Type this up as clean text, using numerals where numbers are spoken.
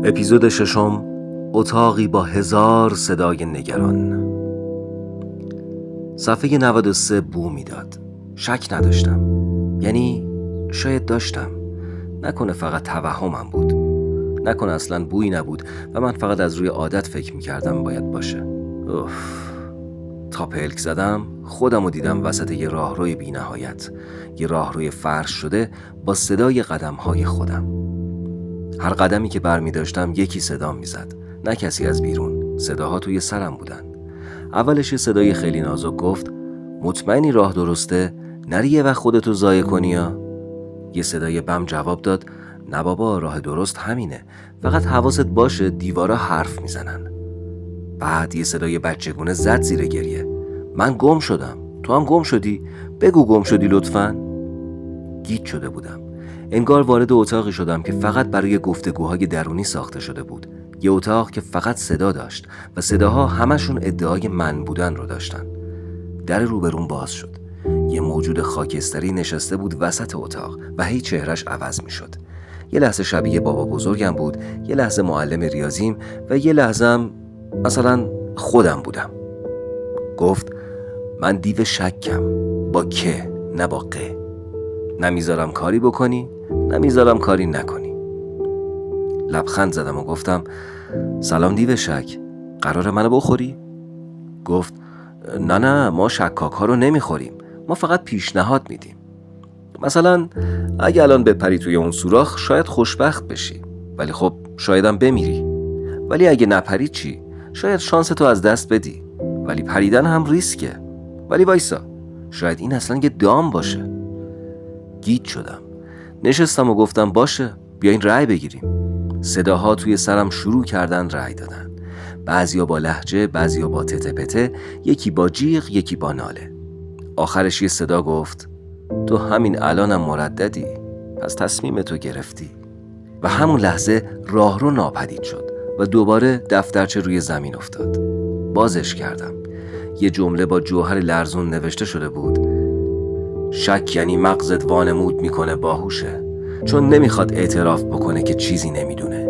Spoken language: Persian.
اپیزود 6، اتاقی با 1000 صدای نگران. صفحه 93 بو میداد. شک نداشتم، یعنی شاید داشتم، نکنه فقط توهمم بود، نکنه اصلا بویی نبود و من فقط از روی عادت فکر میکردم باید باشه. تا پلک زدم خودم رو دیدم وسط یه راهروی بی نهایت، یه راهروی فرش شده با صدای قدم‌های خودم. هر قدمی که برمی داشتم یکی صدا می زد، نه کسی از بیرون. صداها توی سرم بودن. اولش صدای خیلی نازک گفت مطمئنی راه درسته؟ نری یه وقت خودتو ضایع کنی یا؟ یه صدای بم جواب داد نه بابا، راه درست همینه، فقط حواست باشه دیوارا حرف میزنن. بعد یه صدای بچگونه زد زیر گریه من گم شدم، تو هم گم شدی؟ بگو گم شدی لطفاً. گیج شده بودم. انگار وارد اتاقی شدم که فقط برای گفتگوهای درونی ساخته شده بود. یه اتاق که فقط صدا داشت و صداها همشون ادعای من بودن رو داشتن. در روبروم باز شد. یه موجود خاکستری نشسته بود وسط اتاق و هی چهرش عوض می شد. یه لحظه شبیه بابا بزرگم بود، یه لحظه معلم ریاضیم و یه لحظه مثلا خودم بودم. گفت من دیو شکم، با که نه با قه. نمیذارم کاری بکنی، نمیذارم کاری نکنی. لبخند زدم و گفتم سلام دیو شک، قراره منو بخوری؟ گفت نه ما شکاک ها رو نمیخوریم، ما فقط پیشنهاد میدیم. مثلا اگه الان بپری توی اون سوراخ شاید خوشبخت بشی، ولی خب شایدم بمیری. ولی اگه نپری چی؟ شاید شانس تو از دست بدی، ولی پریدن هم ریسکه. ولی وایسا، شاید این اصلا یه دام باشه. گیج شدم. نشستم و گفتم باشه، بیاین رأی بگیریم. صداها توی سرم شروع کردن رأی دادن. بعضیا با لهجه، بعضیا با تته پته، یکی با جیغ، یکی با ناله. آخرش یه صدا گفت تو همین الانم مرددی، پس تصمیم تو گرفتی. و همون لحظه راهرو ناپدید شد و دوباره دفترچه روی زمین افتاد. بازش کردم. یه جمله با جوهر لرزون نوشته شده بود شک یعنی مغزت وانمود میکنه باهوشه، چون نمیخواد اعتراف بکنه که چیزی نمیدونه.